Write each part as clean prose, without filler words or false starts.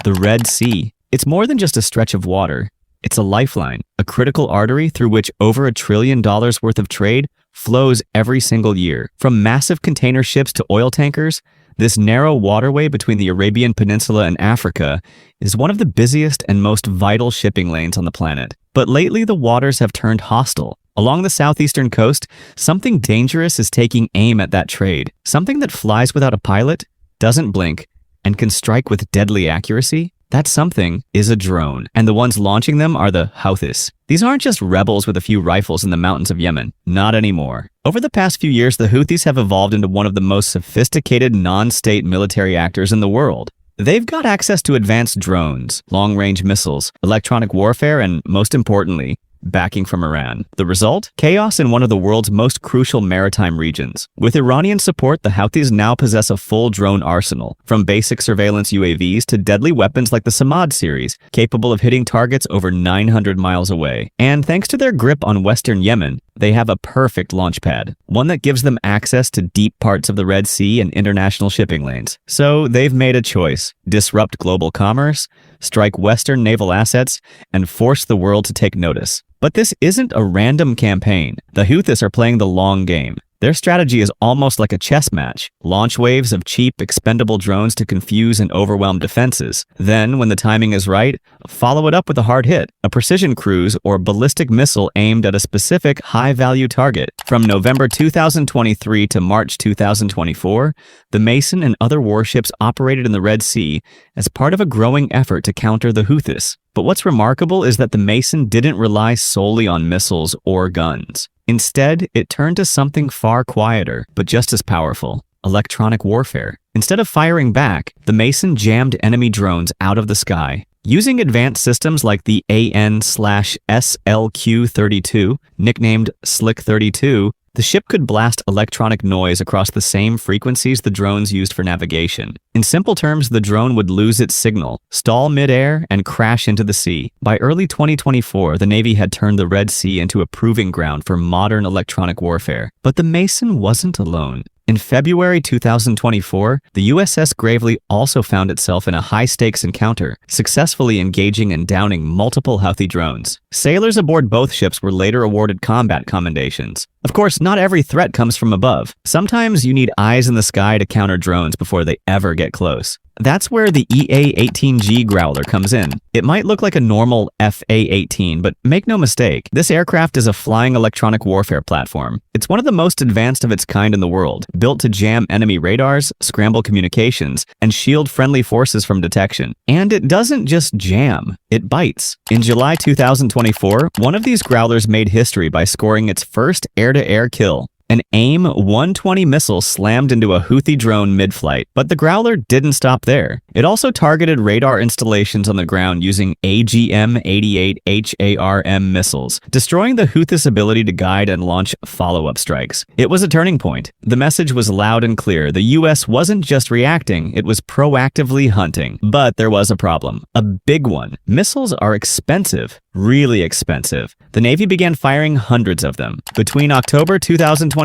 the Red Sea. It's more than just a stretch of water. It's a lifeline, a critical artery through which over $1 trillion worth of trade flows every single year. From massive container ships to oil tankers, this narrow waterway between the Arabian Peninsula and Africa is one of the busiest and most vital shipping lanes on the planet. But lately, the waters have turned hostile. Along the southeastern coast, something dangerous is taking aim at that trade. Something that flies without a pilot, doesn't blink, and can strike with deadly accuracy. That something is a drone, and the ones launching them are the Houthis. These aren't just rebels with a few rifles in the mountains of Yemen. Not anymore. Over the past few years, the Houthis have evolved into one of the most sophisticated non-state military actors in the world. They've got access to advanced drones, long-range missiles, electronic warfare, and most importantly, backing from Iran. The result? Chaos in one of the world's most crucial maritime regions. With Iranian support, the Houthis now possess a full drone arsenal, from basic surveillance UAVs to deadly weapons like the Samad series, capable of hitting targets over 900 miles away. And thanks to their grip on western Yemen, they have a perfect launch pad, one that gives them access to deep parts of the Red Sea and international shipping lanes. So they've made a choice: disrupt global commerce, strike Western naval assets, and force the world to take notice. But this isn't a random campaign. The Houthis are playing the long game. Their strategy is almost like a chess match. Launch waves of cheap, expendable drones to confuse and overwhelm defenses. Then, when the timing is right, follow it up with a hard hit, a precision cruise or ballistic missile aimed at a specific high-value target. From November 2023 to March 2024, the Mason and other warships operated in the Red Sea as part of a growing effort to counter the Houthis. But what's remarkable is that the Mason didn't rely solely on missiles or guns. Instead, it turned to something far quieter, but just as powerful: electronic warfare. Instead of firing back, the Mason jammed enemy drones out of the sky. Using advanced systems like the AN/SLQ-32, nicknamed Slick 32, the ship could blast electronic noise across the same frequencies the drones used for navigation. In simple terms, the drone would lose its signal, stall mid-air, and crash into the sea. By early 2024, the Navy had turned the Red Sea into a proving ground for modern electronic warfare. But the Mason wasn't alone. In February 2024, the USS Gravely also found itself in a high-stakes encounter, successfully engaging and downing multiple Houthi drones. Sailors aboard both ships were later awarded combat commendations. Of course, not every threat comes from above. Sometimes you need eyes in the sky to counter drones before they ever get close. That's where the EA-18G Growler comes in. It might look like a normal FA-18, but make no mistake, this aircraft is a flying electronic warfare platform. It's one of the most advanced of its kind in the world, built to jam enemy radars, scramble communications, and shield friendly forces from detection. And it doesn't just jam, it bites. In July 2024, one of these Growlers made history by scoring its first air-to-air kill. An AIM-120 missile slammed into a Houthi drone mid-flight, but the Growler didn't stop there. It also targeted radar installations on the ground using AGM-88 HARM missiles, destroying the Houthis' ability to guide and launch follow-up strikes. It was a turning point. The message was loud and clear. The US wasn't just reacting, it was proactively hunting. But there was a problem. A big one. Missiles are expensive. Really expensive. The Navy began firing hundreds of them. Between October 2023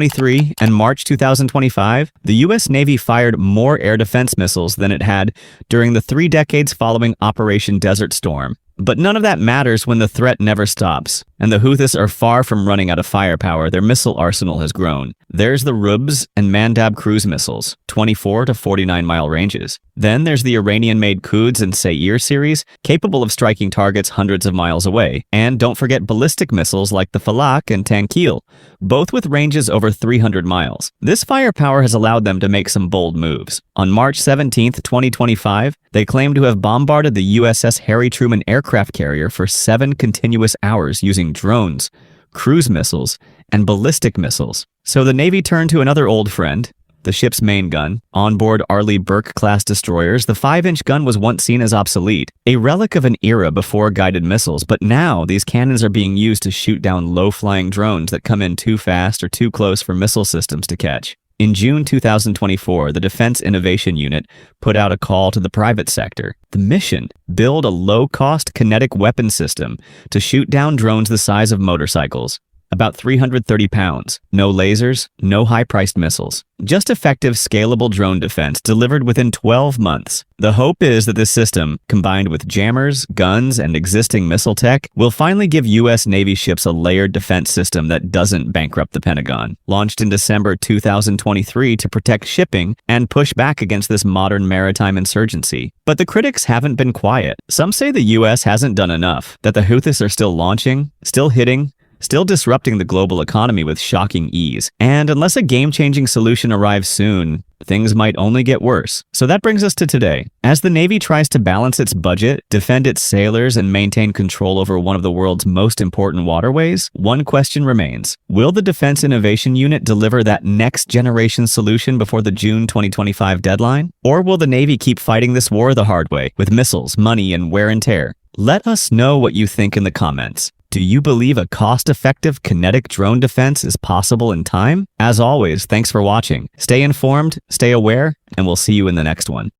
and March 2025, the U.S. Navy fired more air defense missiles than it had during the 3 decades following Operation Desert Storm. But none of that matters when the threat never stops. And the Houthis are far from running out of firepower. Their missile arsenal has grown. There's the Rubs and Mandab cruise missiles, 24 to 49-mile ranges. Then there's the Iranian-made Quds and Seir series, capable of striking targets hundreds of miles away. And don't forget ballistic missiles like the Falak and Tankil, both with ranges over 300 miles. This firepower has allowed them to make some bold moves. On March 17, 2025, they claim to have bombarded the USS Harry Truman aircraft carrier for 7 continuous hours using drones, cruise missiles, and ballistic missiles. So the Navy turned to another old friend, the ship's main gun. Onboard Arleigh Burke-class destroyers, the 5-inch gun was once seen as obsolete, a relic of an era before guided missiles, but now these cannons are being used to shoot down low-flying drones that come in too fast or too close for missile systems to catch. In June 2024, the Defense Innovation Unit put out a call to the private sector. The mission: build a low-cost kinetic weapon system to shoot down drones the size of motorcycles. about 330 pounds. No lasers, no high-priced missiles. Just effective, scalable drone defense delivered within 12 months. The hope is that this system, combined with jammers, guns, and existing missile tech, will finally give U.S. Navy ships a layered defense system that doesn't bankrupt the Pentagon. Launched in December 2023 to protect shipping and push back against this modern maritime insurgency. But the critics haven't been quiet. Some say the U.S. hasn't done enough, that the Houthis are still launching, still hitting, still disrupting the global economy with shocking ease. And unless a game-changing solution arrives soon, things might only get worse. So that brings us to today. As the Navy tries to balance its budget, defend its sailors, and maintain control over one of the world's most important waterways, one question remains. Will the Defense Innovation Unit deliver that next-generation solution before the June 2025 deadline? Or will the Navy keep fighting this war the hard way, with missiles, money, and wear and tear? Let us know what you think in the comments. Do you believe a cost-effective kinetic drone defense is possible in time? As always, thanks for watching. Stay informed, stay aware, and we'll see you in the next one.